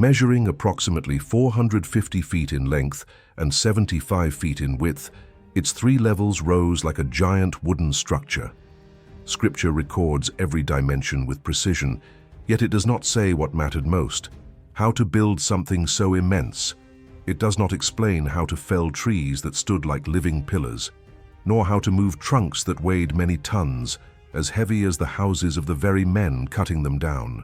Measuring approximately 450 feet in length and 75 feet in width, its 3 levels rose like a giant wooden structure. Scripture records every dimension with precision, yet it does not say what mattered most: how to build something so immense. It does not explain how to fell trees that stood like living pillars, nor how to move trunks that weighed many tons, as heavy as the houses of the very men cutting them down.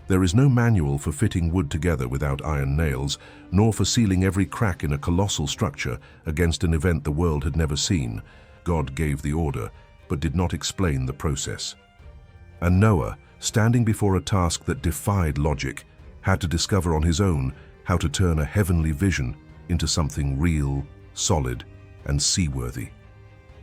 There is no manual for fitting wood together without iron nails, nor for sealing every crack in a colossal structure against an event the world had never seen. God gave the order, but did not explain the process. And Noah, standing before a task that defied logic, had to discover on his own how to turn a heavenly vision into something real, solid, and seaworthy.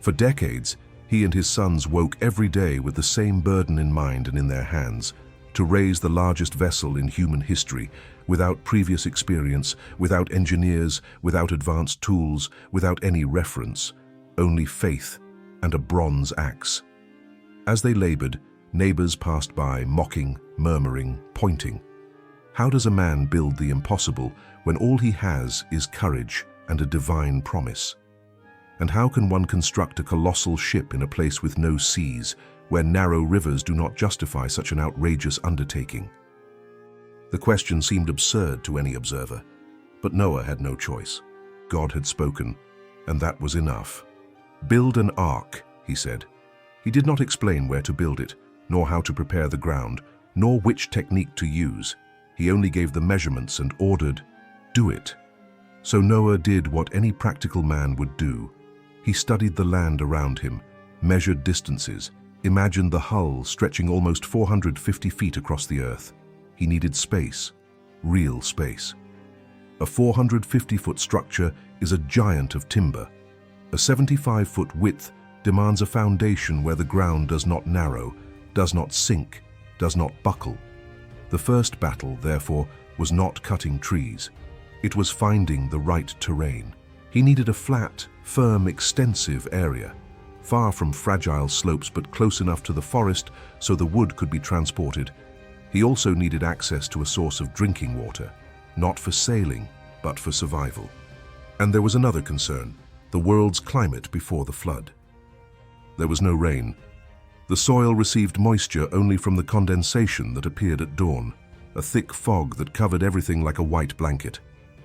For decades, he and his sons woke every day with the same burden in mind and in their hands: to raise the largest vessel in human history, without previous experience, without engineers, without advanced tools, without any reference, only faith and a bronze axe. As they labored, neighbors passed by, mocking, murmuring, pointing. How does a man build the impossible when all he has is courage and a divine promise? And how can one construct a colossal ship in a place with no seas, where narrow rivers do not justify such an outrageous undertaking? The question seemed absurd to any observer, but Noah had no choice. God had spoken, and that was enough. "Build an ark," he said. He did not explain where to build it, nor how to prepare the ground, nor which technique to use. He only gave the measurements and ordered, "Do it." So Noah did what any practical man would do. He studied the land around him, measured distances, imagined the hull stretching almost 450 feet across the earth. He needed space, real space. A 450-foot structure is a giant of timber. A 75-foot width demands a foundation where the ground does not narrow, does not sink, does not buckle. The first battle, therefore, was not cutting trees. It was finding the right terrain. He needed a flat, firm, extensive area, far from fragile slopes but close enough to the forest so the wood could be transported. He also needed access to a source of drinking water, not for sailing, but for survival. And there was another concern: the world's climate before the flood. There was no rain. The soil received moisture only from the condensation that appeared at dawn, a thick fog that covered everything like a white blanket.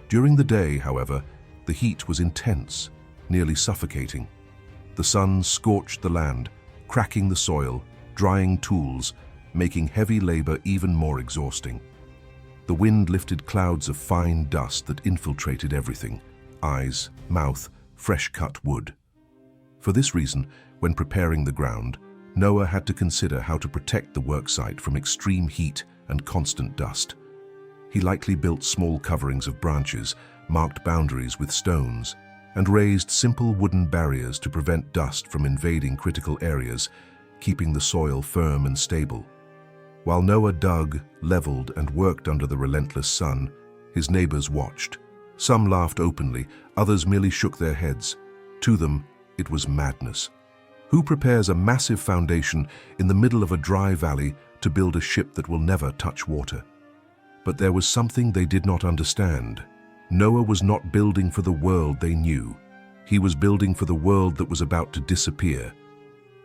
During the day, however, the heat was intense, nearly suffocating. The sun scorched the land, cracking the soil, drying tools, making heavy labor even more exhausting. The wind lifted clouds of fine dust that infiltrated everything: eyes, mouth, fresh-cut wood. For this reason, when preparing the ground, Noah had to consider how to protect the worksite from extreme heat and constant dust. He likely built small coverings of branches, marked boundaries with stones, and raised simple wooden barriers to prevent dust from invading critical areas, keeping the soil firm and stable. While Noah dug, leveled, and worked under the relentless sun, his neighbors watched. Some laughed openly, others merely shook their heads. To them, it was madness. Who prepares a massive foundation in the middle of a dry valley to build a ship that will never touch water? But there was something they did not understand. Noah was not building for the world they knew. He was building for the world that was about to disappear.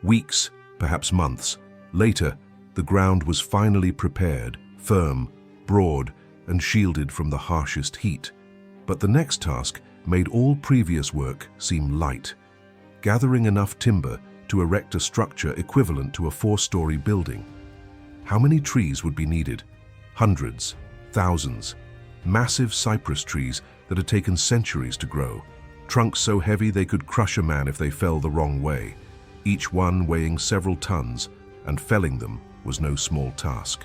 Weeks, perhaps months, later, the ground was finally prepared, firm, broad, and shielded from the harshest heat. But the next task made all previous work seem light: gathering enough timber to erect a structure equivalent to a 4-story building. How many trees would be needed? Hundreds, thousands. Massive cypress trees that had taken centuries to grow, trunks so heavy they could crush a man if they fell the wrong way, each one weighing several tons, and felling them was no small task.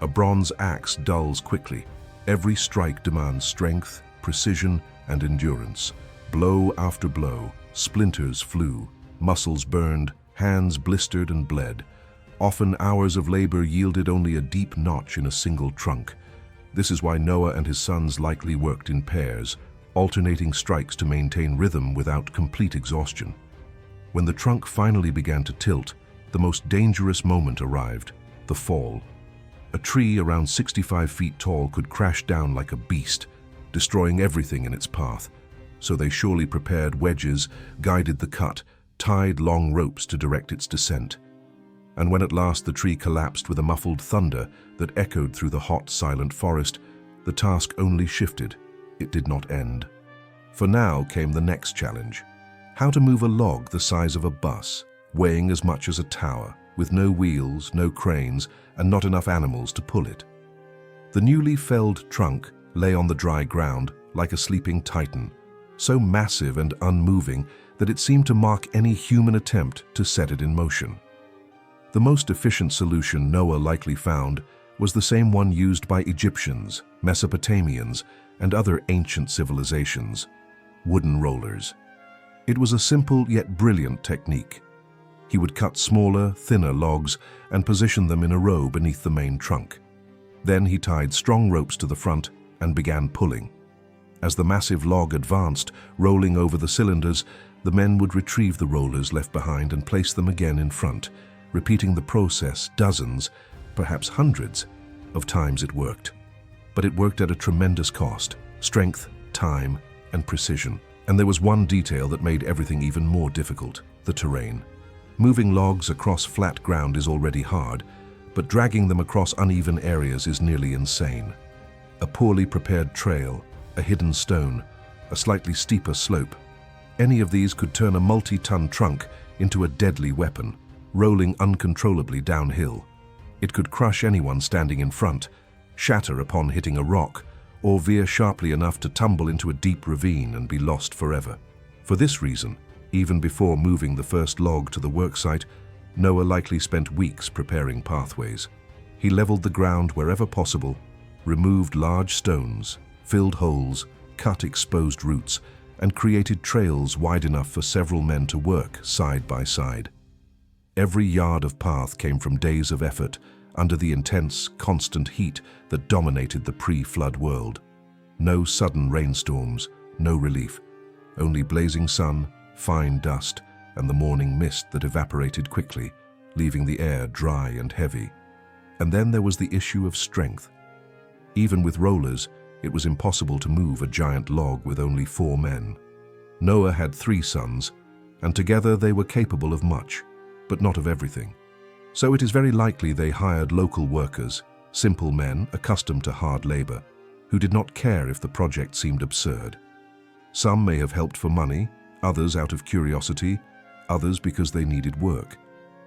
A bronze axe dulls quickly. Every strike demands strength, precision, and endurance. Blow after blow, splinters flew, muscles burned, hands blistered and bled. Often hours of labor yielded only a deep notch in a single trunk. This is why Noah and his sons likely worked in pairs, alternating strikes to maintain rhythm without complete exhaustion. When the trunk finally began to tilt, the most dangerous moment arrived: the fall. A tree around 65 feet tall could crash down like a beast, destroying everything in its path. So they surely prepared wedges, guided the cut, tied long ropes to direct its descent. And when at last the tree collapsed with a muffled thunder that echoed through the hot, silent forest, the task only shifted. It did not end. For now came the next challenge. How to move a log the size of a bus, weighing as much as a tower, with no wheels, no cranes, and not enough animals to pull it. The newly felled trunk lay on the dry ground like a sleeping titan, so massive and unmoving that it seemed to mock any human attempt to set it in motion. The most efficient solution Noah likely found was the same one used by Egyptians, Mesopotamians, and other ancient civilizations: wooden rollers. It was a simple yet brilliant technique. He would cut smaller, thinner logs and position them in a row beneath the main trunk. Then he tied strong ropes to the front and began pulling. As the massive log advanced, rolling over the cylinders, the men would retrieve the rollers left behind and place them again in front, repeating the process dozens, perhaps hundreds, of times it worked. But it worked at a tremendous cost: strength, time, and precision. And there was one detail that made everything even more difficult: the terrain. Moving logs across flat ground is already hard, but dragging them across uneven areas is nearly insane. A poorly prepared trail, a hidden stone, a slightly steeper slope. Any of these could turn a multi-ton trunk into a deadly weapon, rolling uncontrollably downhill. It could crush anyone standing in front, shatter upon hitting a rock, or veer sharply enough to tumble into a deep ravine and be lost forever. For this reason, even before moving the first log to the worksite, Noah likely spent weeks preparing pathways. He leveled the ground wherever possible, removed large stones, filled holes, cut exposed roots, and created trails wide enough for several men to work side by side. Every yard of path came from days of effort under the intense, constant heat that dominated the pre-flood world. No sudden rainstorms, no relief, only blazing sun, fine dust, and the morning mist that evaporated quickly, leaving the air dry and heavy. And then there was the issue of strength. Even with rollers, it was impossible to move a giant log with only 4 men. Noah had 3 sons, and together they were capable of much, but not of everything. So it is very likely they hired local workers, simple men accustomed to hard labor, who did not care if the project seemed absurd. Some may have helped for money, others out of curiosity, others because they needed work.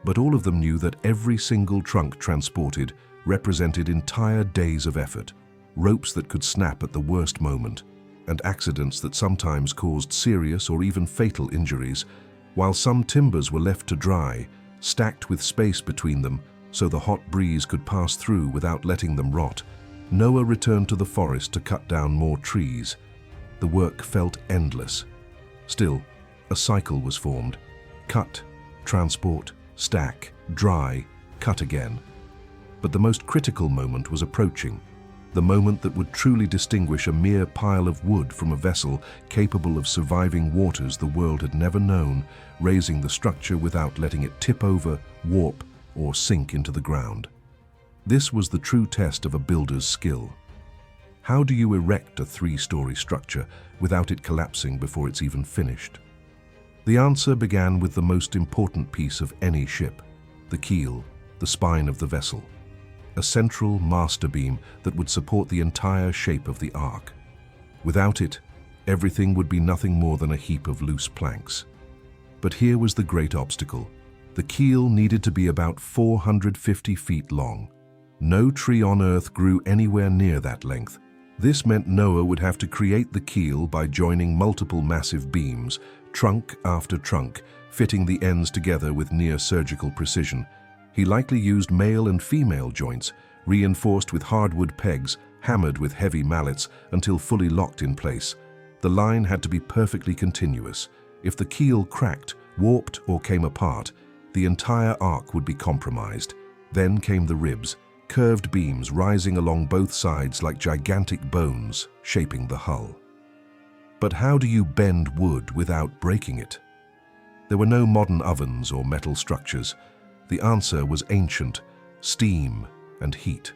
But all of them knew that every single trunk transported represented entire days of effort, ropes that could snap at the worst moment, and accidents that sometimes caused serious or even fatal injuries, while some timbers were left to dry, stacked with space between them so the hot breeze could pass through without letting them rot. Noah returned to the forest to cut down more trees. The work felt endless. Still, a cycle was formed: cut, transport, stack, dry, cut again. But the most critical moment was approaching, the moment that would truly distinguish a mere pile of wood from a vessel capable of surviving waters the world had never known, raising the structure without letting it tip over, warp, or sink into the ground. This was the true test of a builder's skill. How do you erect a 3-story structure without it collapsing before it's even finished? The answer began with the most important piece of any ship: the keel, the spine of the vessel. A central master beam that would support the entire shape of the ark. Without it, everything would be nothing more than a heap of loose planks. But here was the great obstacle. The keel needed to be about 450 feet long. No tree on Earth grew anywhere near that length. This meant Noah would have to create the keel by joining multiple massive beams, trunk after trunk, fitting the ends together with near-surgical precision. He likely used male and female joints, reinforced with hardwood pegs, hammered with heavy mallets until fully locked in place. The line had to be perfectly continuous. If the keel cracked, warped, or came apart, the entire ark would be compromised. Then came the ribs, curved beams rising along both sides like gigantic bones, shaping the hull. But how do you bend wood without breaking it? There were no modern ovens or metal structures. The answer was ancient: steam and heat.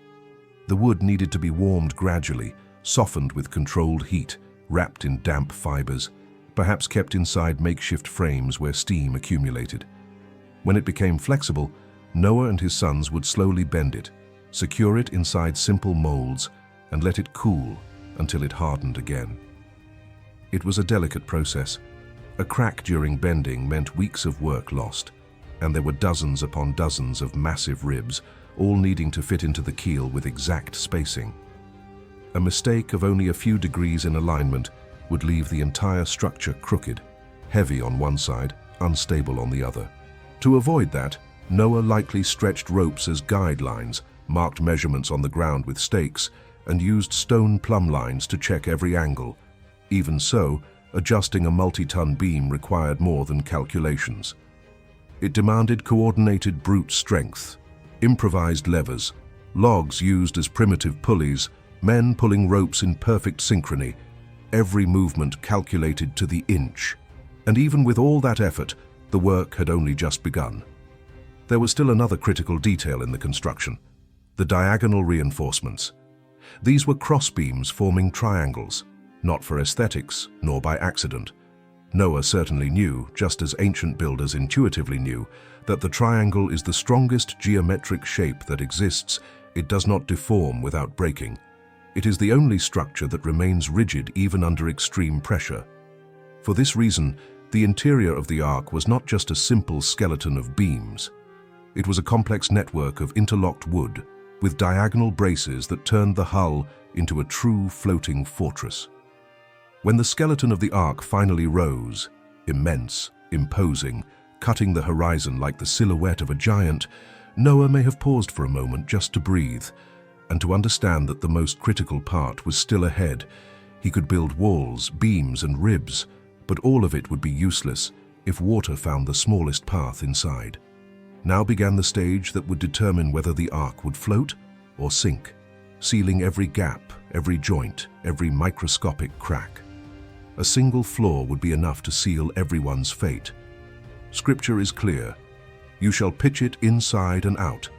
The wood needed to be warmed gradually, softened with controlled heat, wrapped in damp fibers, perhaps kept inside makeshift frames where steam accumulated. When it became flexible, Noah and his sons would slowly bend it, secure it inside simple molds, and let it cool until it hardened again. It was a delicate process. A crack during bending meant weeks of work lost, and there were dozens upon dozens of massive ribs, all needing to fit into the keel with exact spacing. A mistake of only a few degrees in alignment would leave the entire structure crooked, heavy on one side, unstable on the other. To avoid that, Noah likely stretched ropes as guidelines, marked measurements on the ground with stakes, and used stone plumb lines to check every angle. Even so, adjusting a multi-ton beam required more than calculations. It demanded coordinated brute strength, improvised levers, logs used as primitive pulleys, men pulling ropes in perfect synchrony, every movement calculated to the inch. And even with all that effort, the work had only just begun. There was still another critical detail in the construction: the diagonal reinforcements. These were crossbeams forming triangles, not for aesthetics, nor by accident. Noah certainly knew, just as ancient builders intuitively knew, that the triangle is the strongest geometric shape that exists. It does not deform without breaking. It is the only structure that remains rigid even under extreme pressure. For this reason, the interior of the ark was not just a simple skeleton of beams. It was a complex network of interlocked wood, with diagonal braces that turned the hull into a true floating fortress. When the skeleton of the ark finally rose, immense, imposing, cutting the horizon like the silhouette of a giant, Noah may have paused for a moment just to breathe, and to understand that the most critical part was still ahead. He could build walls, beams, and ribs, but all of it would be useless if water found the smallest path inside. Now began the stage that would determine whether the ark would float or sink, sealing every gap, every joint, every microscopic crack. A single flaw would be enough to seal everyone's fate. Scripture is clear: you shall pitch it inside and out.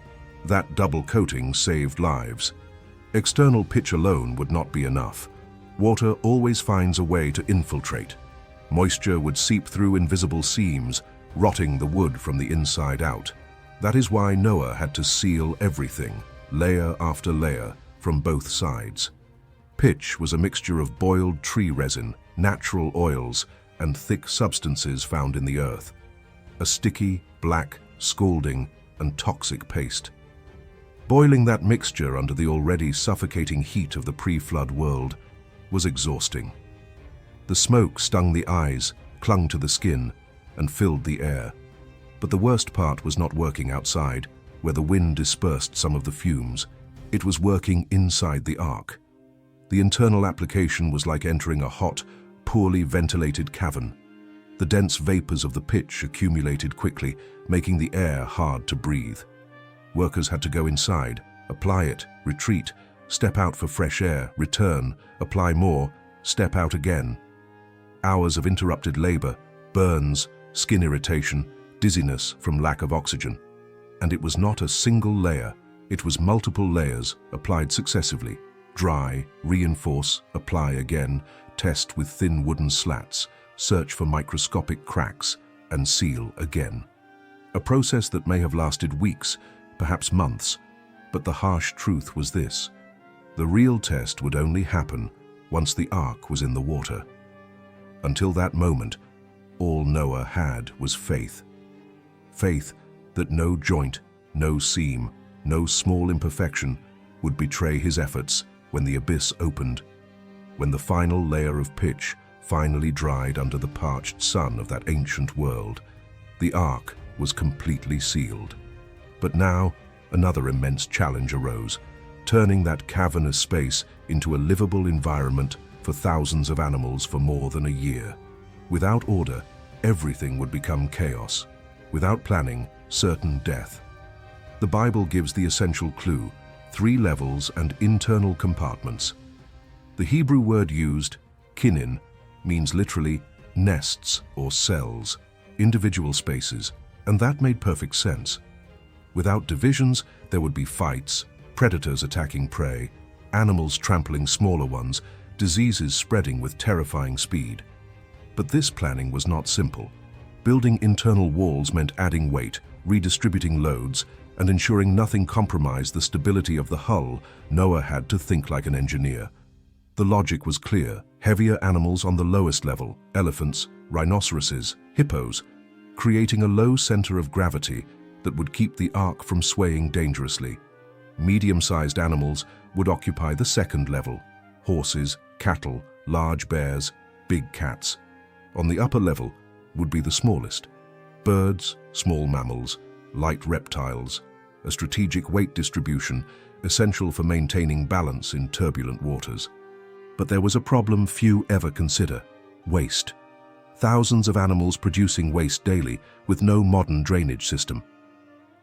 That double coating saved lives. External pitch alone would not be enough. Water always finds a way to infiltrate. Moisture would seep through invisible seams, rotting the wood from the inside out. That is why Noah had to seal everything, layer after layer, from both sides. Pitch was a mixture of boiled tree resin, natural oils, and thick substances found in the earth. A sticky, black, scalding, and toxic paste. Boiling that mixture under the already suffocating heat of the pre-flood world was exhausting. The smoke stung the eyes, clung to the skin, and filled the air. But the worst part was not working outside, where the wind dispersed some of the fumes. It was working inside the ark. The internal application was like entering a hot, poorly ventilated cavern. The dense vapors of the pitch accumulated quickly, making the air hard to breathe. Workers had to go inside, apply it, retreat, step out for fresh air, return, apply more, step out again. Hours of interrupted labor, burns, skin irritation, dizziness from lack of oxygen. And it was not a single layer, it was multiple layers applied successively. Dry, reinforce, apply again, test with thin wooden slats, search for microscopic cracks, and seal again. A process that may have lasted weeks, perhaps months, but the harsh truth was this: the real test would only happen once the ark was in the water. Until that moment, all Noah had was faith. Faith that no joint, no seam, no small imperfection would betray his efforts when the abyss opened, when the final layer of pitch finally dried under the parched sun of that ancient world. The ark was completely sealed. But now, another immense challenge arose, turning that cavernous space into a livable environment for thousands of animals for more than a year. Without order, everything would become chaos. Without planning, certain death. The Bible gives the essential clue: 3 levels and internal compartments. The Hebrew word used, kinin, means literally nests or cells, individual spaces, and that made perfect sense. Without divisions, there would be fights, predators attacking prey, animals trampling smaller ones, diseases spreading with terrifying speed. But this planning was not simple. Building internal walls meant adding weight, redistributing loads, and ensuring nothing compromised the stability of the hull. Noah had to think like an engineer. The logic was clear: heavier animals on the lowest level, elephants, rhinoceroses, hippos, creating a low center of gravity that would keep the ark from swaying dangerously. Medium-sized animals would occupy the second level: horses, cattle, large bears, big cats. On the upper level would be the smallest: birds, small mammals, light reptiles, a strategic weight distribution essential for maintaining balance in turbulent waters. But there was a problem few ever consider: waste. Thousands of animals producing waste daily with no modern drainage system.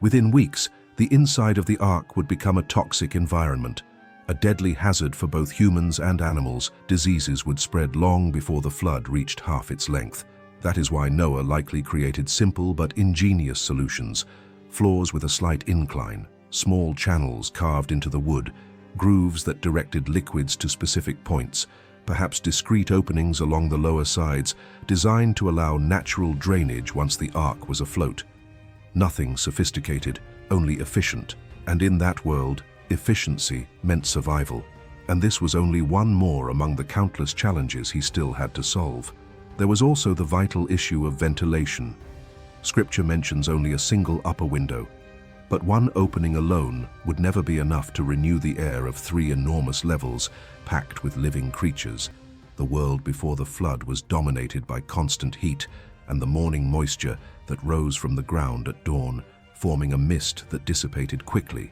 Within weeks, the inside of the ark would become a toxic environment, a deadly hazard for both humans and animals. Diseases would spread long before the flood reached half its length. That is why Noah likely created simple but ingenious solutions: floors with a slight incline, small channels carved into the wood, grooves that directed liquids to specific points, perhaps discrete openings along the lower sides, designed to allow natural drainage once the ark was afloat. Nothing sophisticated, only efficient. And in that world, efficiency meant survival. And this was only one more among the countless challenges he still had to solve. There was also the vital issue of ventilation. Scripture mentions only a single upper window, but one opening alone would never be enough to renew the air of 3 enormous levels packed with living creatures. The world before the flood was dominated by constant heat and the morning moisture that rose from the ground at dawn, forming a mist that dissipated quickly.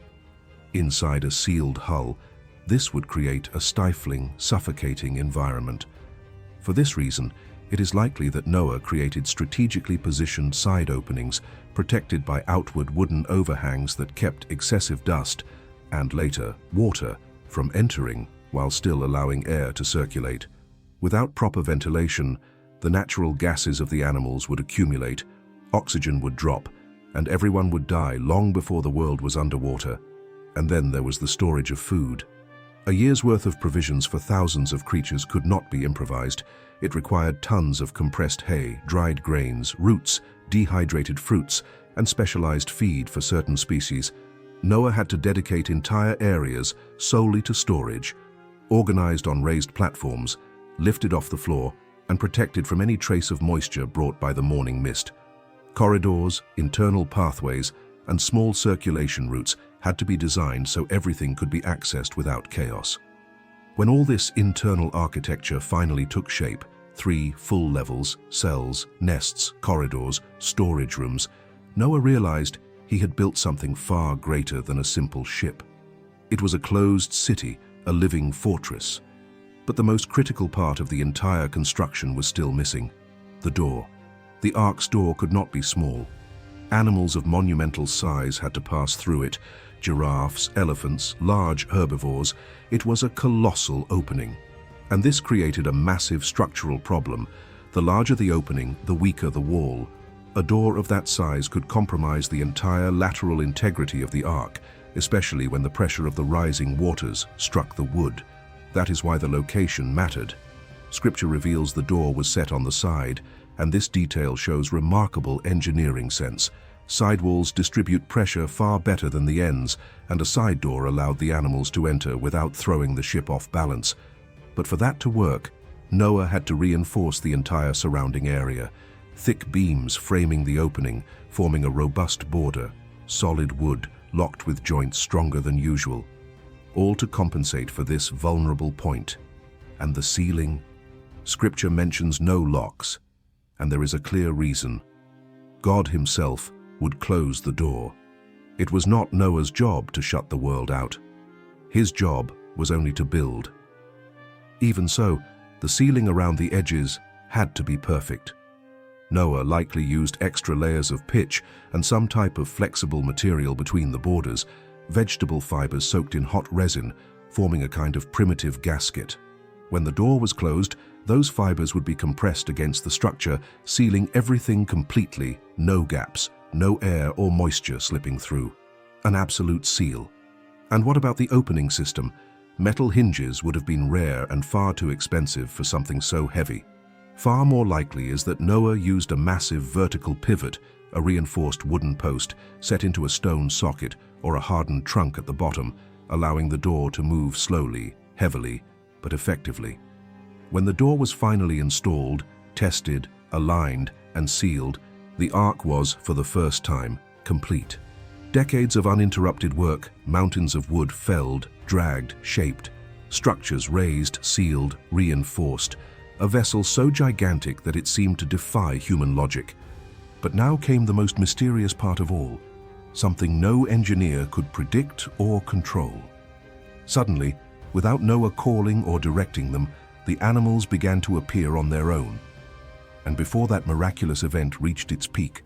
Inside a sealed hull, this would create a stifling, suffocating environment. For this reason, it is likely that Noah created strategically positioned side openings protected by outward wooden overhangs that kept excessive dust, and later water, from entering while still allowing air to circulate. Without proper ventilation, the natural gases of the animals would accumulate, oxygen would drop, and everyone would die long before the world was underwater. And then there was the storage of food. A year's worth of provisions for thousands of creatures could not be improvised. It required tons of compressed hay, dried grains, roots, dehydrated fruits, and specialized feed for certain species. Noah had to dedicate entire areas solely to storage, organized on raised platforms, lifted off the floor, and protected from any trace of moisture brought by the morning mist. Corridors, internal pathways, and small circulation routes had to be designed so everything could be accessed without chaos. When all this internal architecture finally took shape, 3 full levels, cells, nests, corridors, storage rooms, Noah realized he had built something far greater than a simple ship. It was a closed city, a living fortress. But the most critical part of the entire construction was still missing: the door. The ark's door could not be small. Animals of monumental size had to pass through it: giraffes, elephants, large herbivores. It was a colossal opening. And this created a massive structural problem. The larger the opening, the weaker the wall. A door of that size could compromise the entire lateral integrity of the ark, especially when the pressure of the rising waters struck the wood. That is why the location mattered. Scripture reveals the door was set on the side, and this detail shows remarkable engineering sense. Sidewalls distribute pressure far better than the ends, and a side door allowed the animals to enter without throwing the ship off balance. But for that to work, Noah had to reinforce the entire surrounding area. Thick beams framing the opening, forming a robust border, solid wood locked with joints stronger than usual, all to compensate for this vulnerable point. And the ceiling? Scripture mentions no locks, and there is a clear reason. God himself would close the door. It was not Noah's job to shut the world out. His job was only to build. Even so, the ceiling around the edges had to be perfect. Noah likely used extra layers of pitch and some type of flexible material between the borders, vegetable fibers soaked in hot resin, forming a kind of primitive gasket. When the door was closed, those fibers would be compressed against the structure, sealing everything completely, no gaps, no air or moisture slipping through. An absolute seal. And what about the opening system? Metal hinges would have been rare and far too expensive for something so heavy. Far more likely is that Noah used a massive vertical pivot, a reinforced wooden post set into a stone socket or a hardened trunk at the bottom, allowing the door to move slowly, heavily, but effectively. When the door was finally installed, tested, aligned, and sealed, the ark was, for the first time, complete. Decades of uninterrupted work, mountains of wood felled, dragged, shaped, structures raised, sealed, reinforced, a vessel so gigantic that it seemed to defy human logic. But now came the most mysterious part of all, something no engineer could predict or control. Suddenly, without Noah calling or directing them, the animals began to appear on their own. And before that miraculous event reached its peak,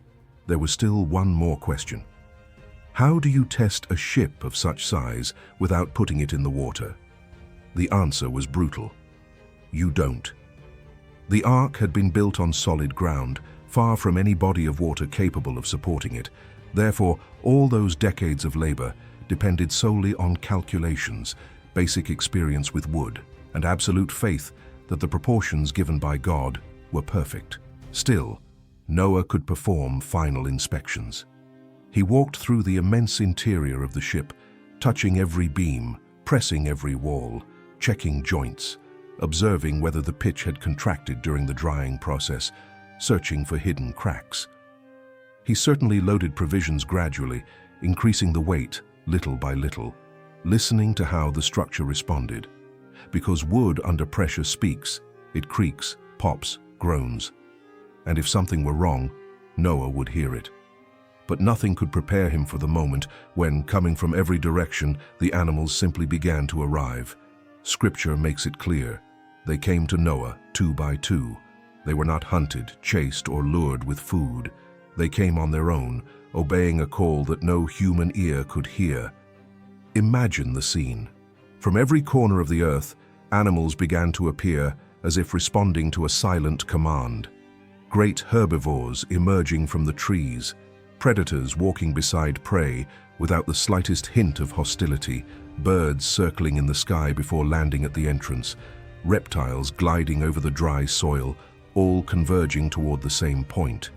there was still one more question. How do you test a ship of such size without putting it in the water? The answer was brutal. You don't. The ark had been built on solid ground, far from any body of water capable of supporting it. Therefore, all those decades of labor depended solely on calculations, basic experience with wood, and absolute faith that the proportions given by God were perfect. Still, Noah could perform final inspections. He walked through the immense interior of the ship, touching every beam, pressing every wall, checking joints, observing whether the pitch had contracted during the drying process, searching for hidden cracks. He certainly loaded provisions gradually, increasing the weight little by little, listening to how the structure responded. Because wood under pressure speaks, it creaks, pops, groans. And if something were wrong, Noah would hear it. But nothing could prepare him for the moment when, coming from every direction, the animals simply began to arrive. Scripture makes it clear. They came to Noah 2 by 2. They were not hunted, chased, or lured with food. They came on their own, obeying a call that no human ear could hear. Imagine the scene. From every corner of the earth, animals began to appear as if responding to a silent command. Great herbivores emerging from the trees, predators walking beside prey without the slightest hint of hostility, birds circling in the sky before landing at the entrance, reptiles gliding over the dry soil, all converging toward the same point.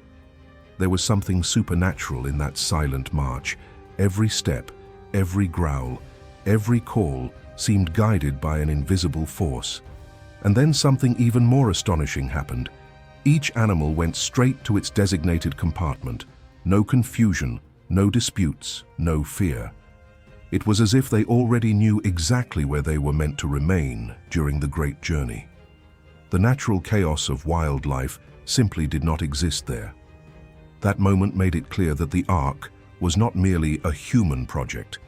There was something supernatural in that silent march. Every step, every growl, every call seemed guided by an invisible force. And then something even more astonishing happened. Each animal went straight to its designated compartment. No confusion, no disputes, no fear. It was as if they already knew exactly where they were meant to remain during the great journey. The natural chaos of wildlife simply did not exist there. That moment made it clear that the ark was not merely a human project.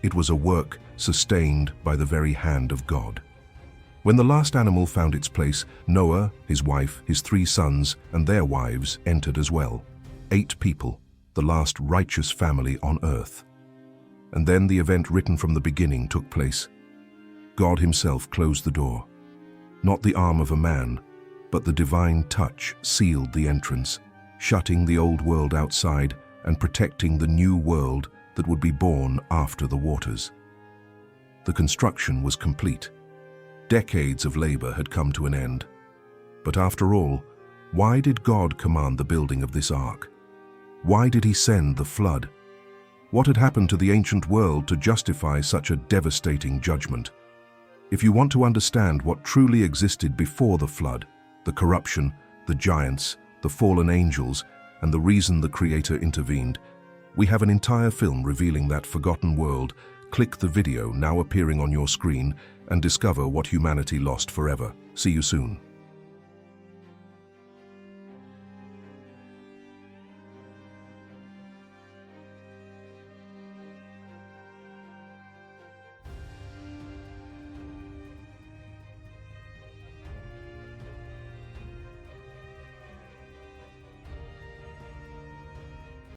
It was a work sustained by the very hand of God. When the last animal found its place, Noah, his wife, his 3 sons, and their wives entered as well. 8 people, the last righteous family on earth. And then the event written from the beginning took place. God himself closed the door. Not the arm of a man, but the divine touch sealed the entrance, shutting the old world outside and protecting the new world that would be born after the waters. The construction was complete. Decades of labor had come to an end. But after all, why did God command the building of this ark? Why did he send the flood? What had happened to the ancient world to justify such a devastating judgment? If you want to understand what truly existed before the flood, the corruption, the giants, the fallen angels, and the reason the Creator intervened, we have an entire film revealing that forgotten world. Click the video now appearing on your screen and discover what humanity lost forever. See you soon.